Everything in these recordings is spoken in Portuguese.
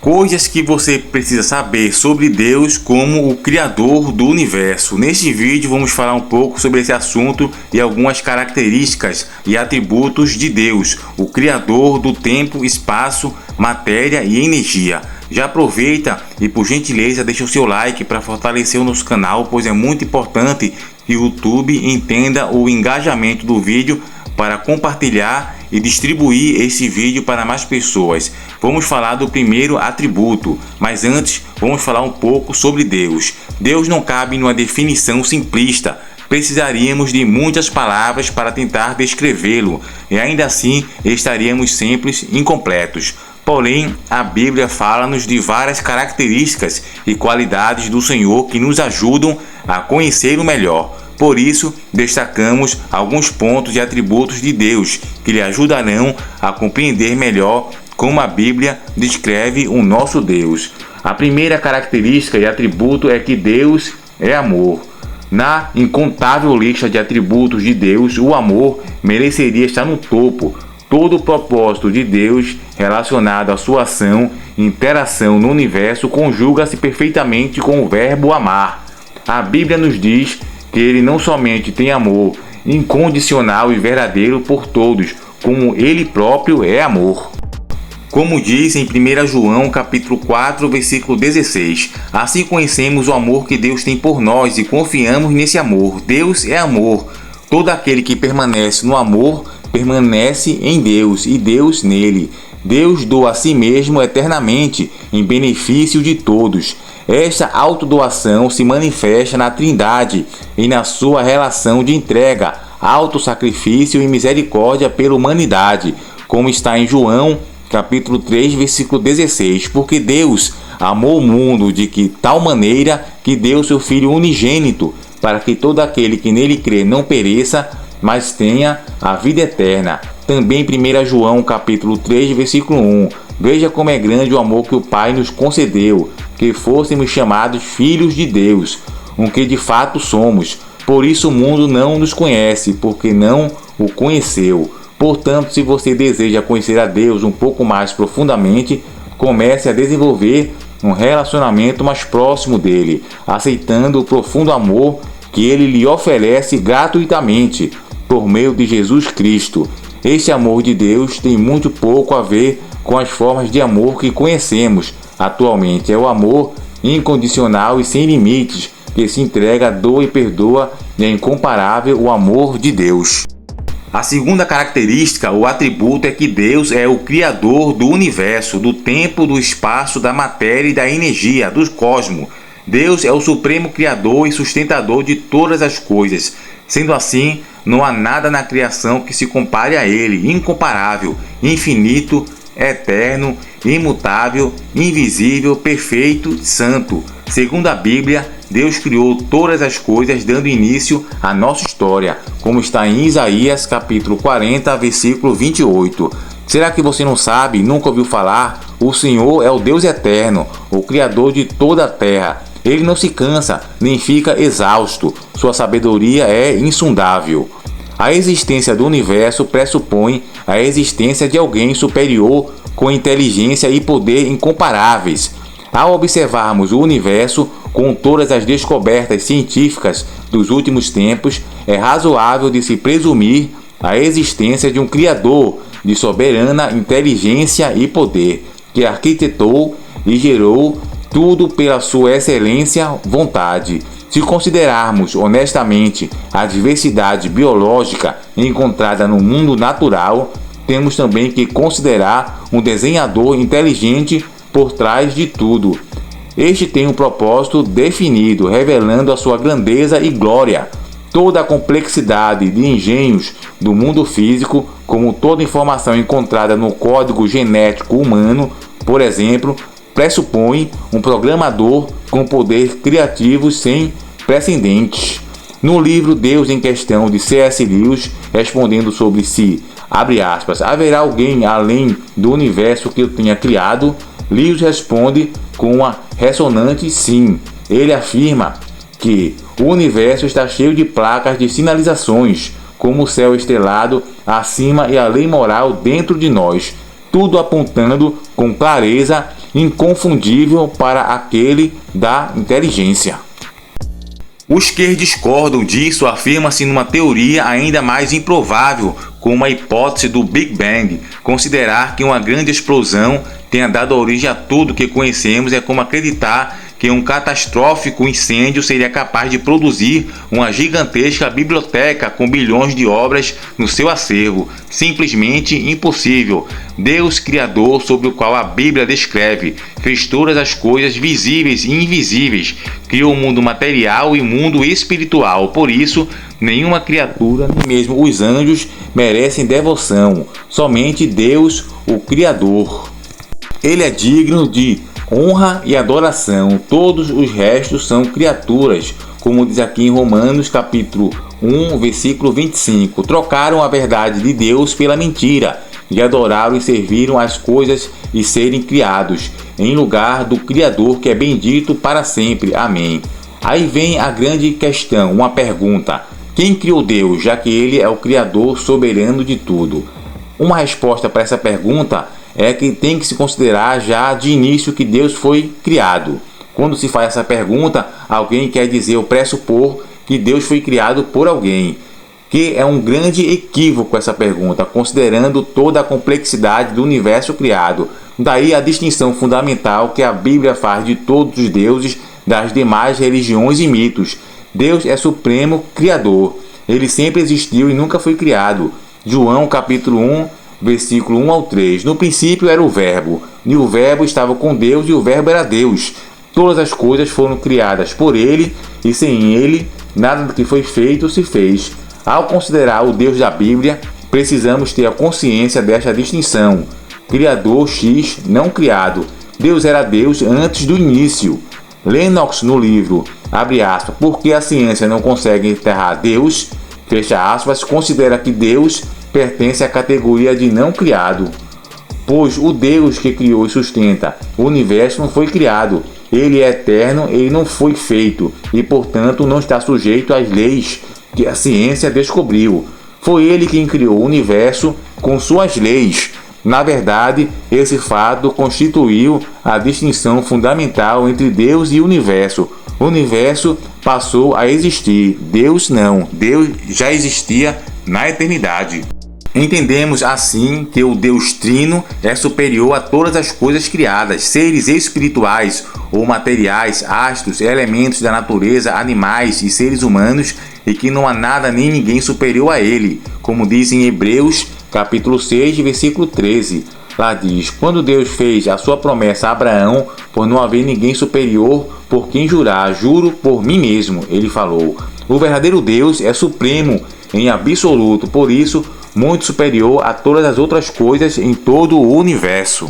Coisas que você precisa saber sobre Deus como o Criador do Universo. Neste vídeo vamos falar um pouco sobre esse assunto e algumas características e atributos de Deus, o Criador do tempo, espaço, matéria e energia. Já aproveita e, por gentileza, deixa o seu like para fortalecer o nosso canal, pois é muito importante que o YouTube entenda o engajamento do vídeo para compartilhar e distribuir esse vídeo para mais pessoas. Vamos falar do primeiro atributo, mas antes vamos falar um pouco sobre Deus. Deus não cabe numa definição simplista. Precisaríamos de muitas palavras para tentar descrevê-lo e ainda assim estaríamos sempre incompletos. Porém, a Bíblia fala-nos de várias características e qualidades do Senhor que nos ajudam a conhecê-lo melhor. Por isso, destacamos alguns pontos e atributos de Deus que lhe ajudarão a compreender melhor como a Bíblia descreve o nosso Deus. A primeira característica e atributo é que Deus é amor. Na incontável lista de atributos de Deus, o amor mereceria estar no topo. Todo o propósito de Deus relacionado à sua ação e interação no universo conjuga-se perfeitamente com o verbo amar. A Bíblia nos diz que ele não somente tem amor incondicional e verdadeiro por todos, como ele próprio é amor. Como diz em 1 João capítulo 4, versículo 16, assim conhecemos o amor que Deus tem por nós e confiamos nesse amor. Deus é amor. Todo aquele que permanece no amor permanece em Deus e Deus nele. Deus doa a si mesmo eternamente em benefício de todos. Esta autodoação se manifesta na Trindade e na sua relação de entrega, autossacrifício e misericórdia pela humanidade, como está em João, capítulo 3, versículo 16. Porque Deus amou o mundo de que tal maneira que deu seu Filho unigênito, para que todo aquele que nele crê não pereça, mas tenha a vida eterna. Também 1 João, capítulo 3, versículo 1. Veja como é grande o amor que o Pai nos concedeu, que fôssemos chamados filhos de Deus, o que de fato somos. Por isso o mundo não nos conhece, porque não o conheceu. Portanto, se você deseja conhecer a Deus um pouco mais profundamente, comece a desenvolver um relacionamento mais próximo dele, aceitando o profundo amor que ele lhe oferece gratuitamente por meio de Jesus Cristo. Este amor de Deus tem muito pouco a ver com as formas de amor que conhecemos atualmente. É o amor incondicional e sem limites, que se entrega, doa e perdoa, e é incomparável o amor de Deus. A segunda característica, o atributo, é que Deus é o Criador do universo, do tempo, do espaço, da matéria e da energia, do cosmos. Deus é o supremo Criador e sustentador de todas as coisas. Sendo assim, não há nada na criação que se compare a Ele, incomparável, infinito, eterno, imutável, invisível, perfeito, santo. Segundo a Bíblia, Deus criou todas as coisas dando início à nossa história, como está em Isaías capítulo 40, versículo 28. Será que você não sabe, nunca ouviu falar? O Senhor é o Deus eterno, o Criador de toda a terra. Ele não se cansa, nem fica exausto. Sua sabedoria é insondável. A existência do universo pressupõe a existência de alguém superior com inteligência e poder incomparáveis. Ao observarmos o universo com todas as descobertas científicas dos últimos tempos, é razoável de se presumir a existência de um Criador de soberana inteligência e poder, que arquitetou e gerou tudo pela sua excelência vontade. Se considerarmos honestamente a diversidade biológica encontrada no mundo natural, temos também que considerar um desenhador inteligente por trás de tudo. Este tem um propósito definido, revelando a sua grandeza e glória. Toda a complexidade de engenhos do mundo físico, como toda informação encontrada no código genético humano, por exemplo, pressupõe um programador com poder criativo sem precedentes. No livro Deus em Questão, de C.S. Lewis, respondendo sobre se, abre aspas, haverá alguém além do universo que eu tenha criado, Lewis responde com uma ressonante sim. Ele afirma que o universo está cheio de placas de sinalizações, como o céu estrelado acima e a lei moral dentro de nós, tudo apontando com clareza inconfundível para aquele da inteligência. Os que discordam disso afirmam-se numa teoria ainda mais improvável, como a hipótese do Big Bang. Considerar que uma grande explosão tenha dado origem a tudo que conhecemos é como acreditar que um catastrófico incêndio seria capaz de produzir uma gigantesca biblioteca com bilhões de obras no seu acervo. Simplesmente impossível. Deus Criador, sobre o qual a Bíblia descreve, fez todas as coisas visíveis e invisíveis, criou o mundo material e o mundo espiritual. Por isso, nenhuma criatura, nem mesmo os anjos, merecem devoção. Somente Deus, o Criador. Ele é digno de honra e adoração. Todos os restos são criaturas, como diz aqui em Romanos capítulo 1, versículo 25. Trocaram a verdade de Deus pela mentira e adoraram e serviram as coisas e serem criados, em lugar do Criador, que é bendito para sempre. Amém. Aí vem a grande questão, uma pergunta: quem criou Deus, já que Ele é o Criador soberano de tudo? Uma resposta para essa pergunta é que tem que se considerar já de início que Deus foi criado. Quando se faz essa pergunta, alguém quer dizer ou pressupor que Deus foi criado por alguém, que é um grande equívoco essa pergunta, considerando toda a complexidade do universo criado. Daí a distinção fundamental que a Bíblia faz de todos os deuses das demais religiões e mitos. Deus é supremo criador. Ele sempre existiu e nunca foi criado. João capítulo 1, versículo 1 ao 3. No princípio era o Verbo, e o Verbo estava com Deus, e o Verbo era Deus. Todas as coisas foram criadas por Ele, e sem Ele, nada do que foi feito se fez. Ao considerar o Deus da Bíblia, precisamos ter a consciência desta distinção. Criador X, não criado. Deus era Deus antes do início. Lennox, no livro, abre aspas, porque a ciência não consegue enterrar Deus, fecha aspas, considera que Deus pertence à categoria de não criado, pois o Deus que criou e sustenta o universo não foi criado. Ele é eterno, ele não foi feito e, portanto, não está sujeito às leis que a ciência descobriu. Foi ele quem criou o universo com suas leis. Na verdade, esse fato constituiu a distinção fundamental entre Deus e o universo. O universo passou a existir, Deus não. Deus já existia na eternidade. Entendemos assim que o Deus Trino é superior a todas as coisas criadas, seres espirituais ou materiais, astros, elementos da natureza, animais e seres humanos, e que não há nada nem ninguém superior a ele, como diz em Hebreus capítulo 6, versículo 13. Lá diz: quando Deus fez a sua promessa a Abraão, por não haver ninguém superior por quem jurar, juro por mim mesmo, ele falou. O verdadeiro Deus é supremo em absoluto, por isso muito superior a todas as outras coisas em todo o universo.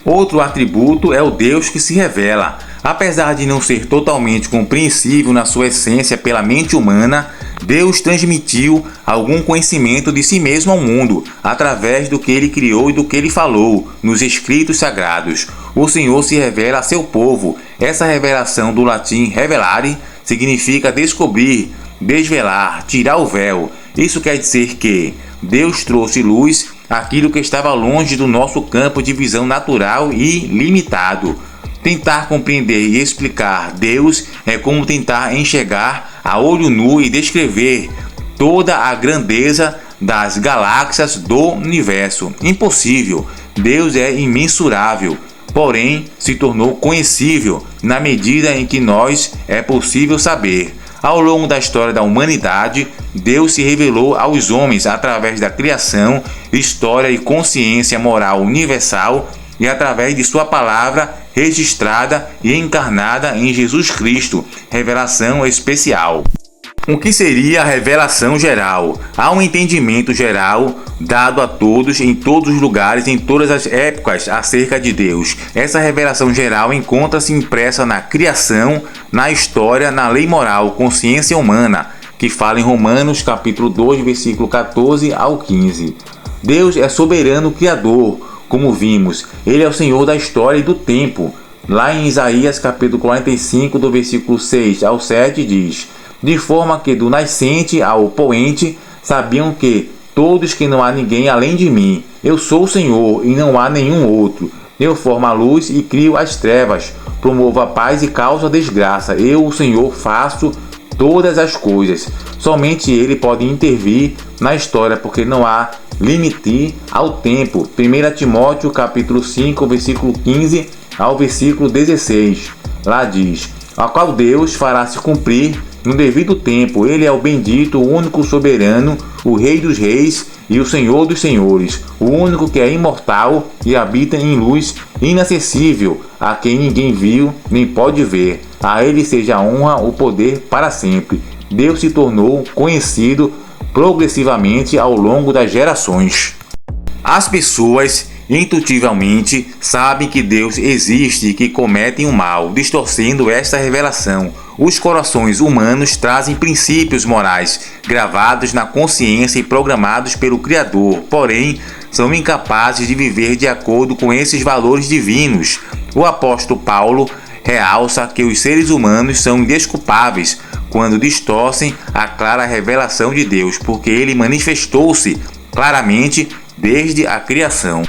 Outro atributo é o Deus que se revela. Apesar de não ser totalmente compreensível na sua essência pela mente humana, Deus transmitiu algum conhecimento de si mesmo ao mundo, através do que ele criou e do que ele falou, nos escritos sagrados. O Senhor se revela a seu povo. Essa revelação, do latim revelare, significa descobrir, desvelar, tirar o véu. Isso quer dizer que Deus trouxe luz àquilo que estava longe do nosso campo de visão natural e limitado. Tentar compreender e explicar Deus é como tentar enxergar a olho nu e descrever toda a grandeza das galáxias do universo. Impossível. Deus é imensurável, porém se tornou conhecível na medida em que nós é possível saber. Ao longo da história da humanidade, Deus se revelou aos homens através da criação, história e consciência moral universal e através de sua palavra registrada e encarnada em Jesus Cristo, revelação especial. O que seria a revelação geral? Há um entendimento geral dado a todos, em todos os lugares, em todas as épocas, acerca de Deus. Essa revelação geral encontra-se impressa na criação, na história, na lei moral, consciência humana, que fala em Romanos capítulo 2, versículo 14 ao 15. Deus é soberano criador, como vimos. Ele é o Senhor da história e do tempo. Lá em Isaías capítulo 45, do versículo 6 ao 7, diz: de forma que do nascente ao poente sabiam que todos que não há ninguém além de mim. Eu sou o Senhor e não há nenhum outro. Eu formo a luz e crio as trevas. Promovo a paz e causo a desgraça. Eu, o Senhor, faço todas as coisas. Somente Ele pode intervir na história, porque não há limite ao tempo. 1 Timóteo capítulo 5, versículo 15 ao versículo 16. Lá diz: a qual Deus fará se cumprir no devido tempo. Ele é o bendito, o único soberano, o Rei dos reis e o Senhor dos senhores, o único que é imortal e habita em luz inacessível, a quem ninguém viu nem pode ver. A Ele seja a honra, o poder para sempre. Deus se tornou conhecido progressivamente ao longo das gerações. As pessoas intuitivamente sabem que Deus existe e que cometem o mal, distorcendo esta revelação. Os corações humanos trazem princípios morais gravados na consciência e programados pelo Criador, porém são incapazes de viver de acordo com esses valores divinos. O apóstolo Paulo realça que os seres humanos são indesculpáveis quando distorcem a clara revelação de Deus, porque ele manifestou-se claramente desde a criação.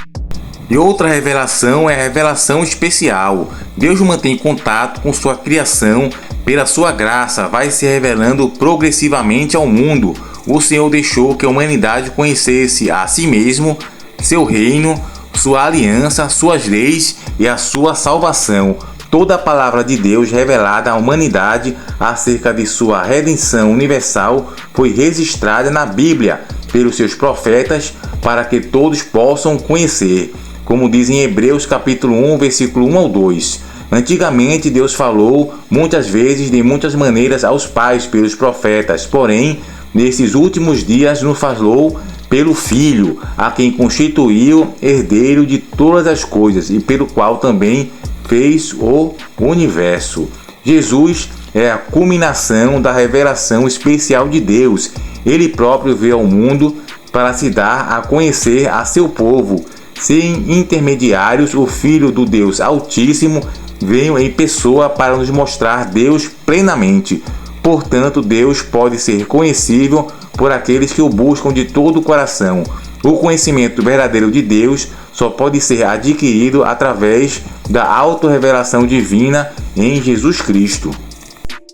E outra revelação é a revelação especial. Deus mantém contato com sua criação, pela sua graça vai se revelando progressivamente ao mundo. O Senhor deixou que a humanidade conhecesse a si mesmo, seu reino, sua aliança, suas leis e a sua salvação. Toda a palavra de Deus revelada à humanidade acerca de sua redenção universal foi registrada na Bíblia pelos seus profetas para que todos possam conhecer. Como diz em Hebreus capítulo 1, versículo 1 ao 2. Antigamente Deus falou muitas vezes de muitas maneiras aos pais pelos profetas, porém, nesses últimos dias nos falou pelo Filho, a quem constituiu herdeiro de todas as coisas e pelo qual também fez o universo. Jesus é a culminação da revelação especial de Deus. Ele próprio veio ao mundo para se dar a conhecer a seu povo. Sem intermediários, o Filho do Deus Altíssimo veio em pessoa para nos mostrar Deus plenamente. Portanto, Deus pode ser conhecível por aqueles que o buscam de todo o coração. O conhecimento verdadeiro de Deus só pode ser adquirido através da autorrevelação divina em Jesus Cristo.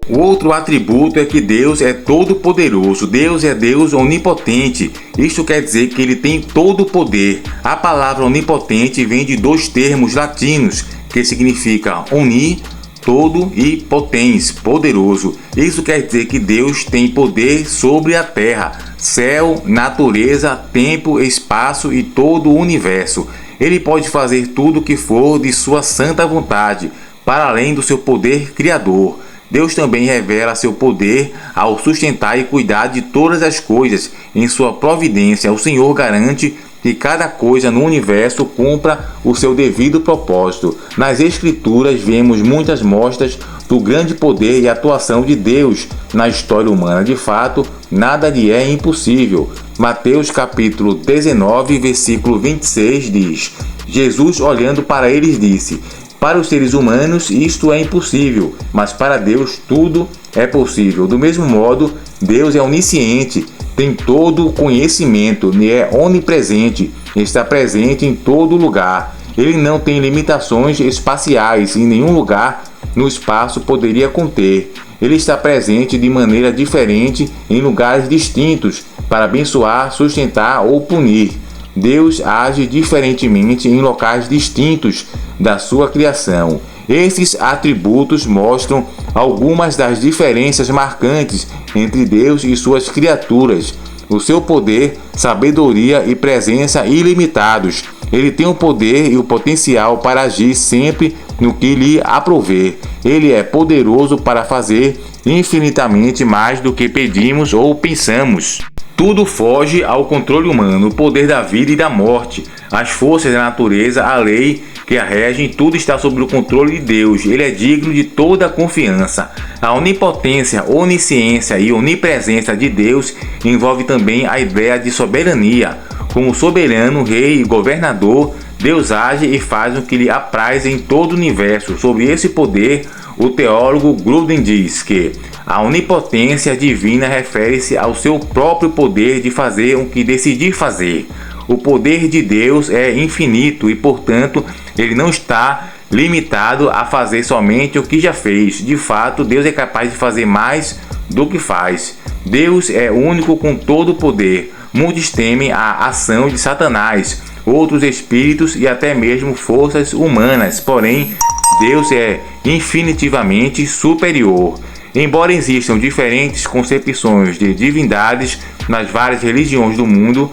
O outro atributo é que Deus é todo-poderoso. Deus é Deus onipotente. Isto quer dizer que ele tem todo o poder. A palavra onipotente vem de dois termos latinos, que significa oni, todo, e potens, poderoso. Isso quer dizer que Deus tem poder sobre a terra, céu, natureza, tempo, espaço e todo o universo. Ele pode fazer tudo o que for de sua santa vontade, para além do seu poder criador. Deus também revela seu poder ao sustentar e cuidar de todas as coisas em sua providência. O Senhor garante que cada coisa no universo cumpra o seu devido propósito. Nas Escrituras vemos muitas mostras do grande poder e atuação de Deus na história humana. De fato, nada lhe é impossível. Mateus capítulo 19, versículo 26 diz: Jesus, olhando para eles, disse: para os seres humanos isto é impossível, mas para Deus tudo é possível. Do mesmo modo, Deus é onisciente, tem todo o conhecimento, é onipresente, está presente em todo lugar. Ele não tem limitações espaciais, em nenhum lugar no espaço poderia conter. Ele está presente de maneira diferente em lugares distintos para abençoar, sustentar ou punir. Deus age diferentemente em locais distintos da sua criação. Esses atributos mostram algumas das diferenças marcantes entre Deus e suas criaturas. O seu poder, sabedoria e presença ilimitados. Ele tem o poder e o potencial para agir sempre no que lhe aprouver. Ele é poderoso para fazer infinitamente mais do que pedimos ou pensamos. Tudo foge ao controle humano, o poder da vida e da morte, as forças da natureza, a lei que a regem, tudo está sob o controle de Deus. Ele é digno de toda a confiança. A onipotência, onisciência e onipresença de Deus envolve também a ideia de soberania. Como soberano, rei e governador, Deus age e faz o que lhe apraz em todo o universo. Sobre esse poder, o teólogo Gruden diz que a onipotência divina refere-se ao seu próprio poder de fazer o que decidir fazer. O poder de Deus é infinito e, portanto, ele não está limitado a fazer somente o que já fez. De fato, Deus é capaz de fazer mais do que faz. Deus é único com todo o poder. Muitos temem a ação de Satanás, outros espíritos e até mesmo forças humanas, porém Deus é infinitivamente superior. Embora existam diferentes concepções de divindades nas várias religiões do mundo,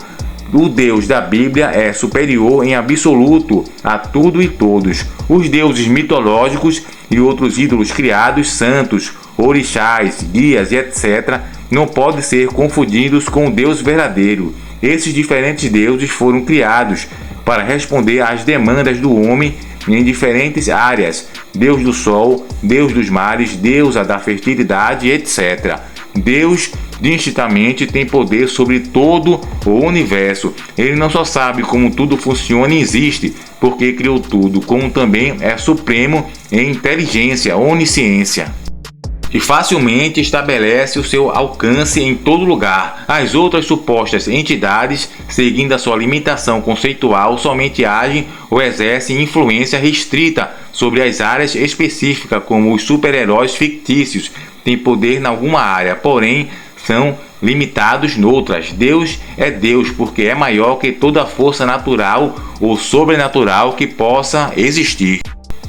o Deus da Bíblia é superior em absoluto a tudo e todos. Os deuses mitológicos e outros ídolos criados, santos, orixás, guias e etc., não podem ser confundidos com o Deus verdadeiro. Esses diferentes deuses foram criados para responder às demandas do homem em diferentes áreas: Deus do sol, Deus dos mares, deusa da fertilidade, etc. Deus distintamente tem poder sobre todo o universo. Ele não só sabe como tudo funciona e existe, porque criou tudo, como também é supremo em inteligência, onisciência, e facilmente estabelece o seu alcance em todo lugar. As outras supostas entidades, seguindo a sua limitação conceitual, somente agem ou exercem influência restrita sobre as áreas específicas, como os super-heróis fictícios, têm poder em alguma área, porém são limitados noutras. Deus é Deus porque é maior que toda força natural ou sobrenatural que possa existir.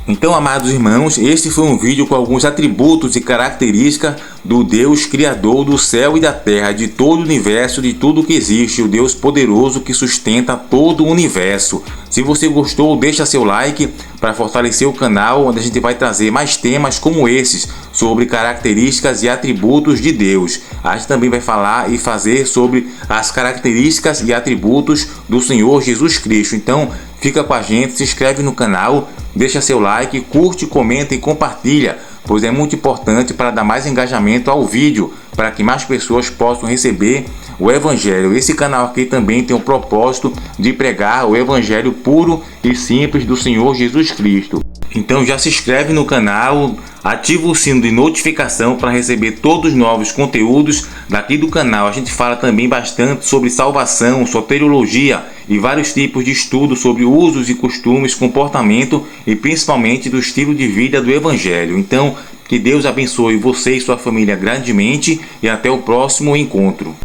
Então, amados irmãos, este foi um vídeo com alguns atributos e características do Deus Criador do céu e da terra, de todo o universo, de tudo que existe, o Deus poderoso que sustenta todo o universo. Se você gostou, deixa seu like para fortalecer o canal, onde a gente vai trazer mais temas como esses, sobre características e atributos de Deus. A gente também vai falar e fazer sobre as características e atributos do Senhor Jesus Cristo. Então, fica com a gente, se inscreve no canal, deixa seu like, curte, comenta e compartilha, pois é muito importante para dar mais engajamento ao vídeo, para que mais pessoas possam receber o Evangelho. Esse canal aqui também tem o propósito de pregar o Evangelho puro e simples do Senhor Jesus Cristo. Então já se inscreve no canal, ativa o sino de notificação para receber todos os novos conteúdos daqui do canal. A gente fala também bastante sobre salvação, soteriologia e vários tipos de estudos sobre usos e costumes, comportamento e principalmente do estilo de vida do Evangelho. Então, que Deus abençoe você e sua família grandemente e até o próximo encontro.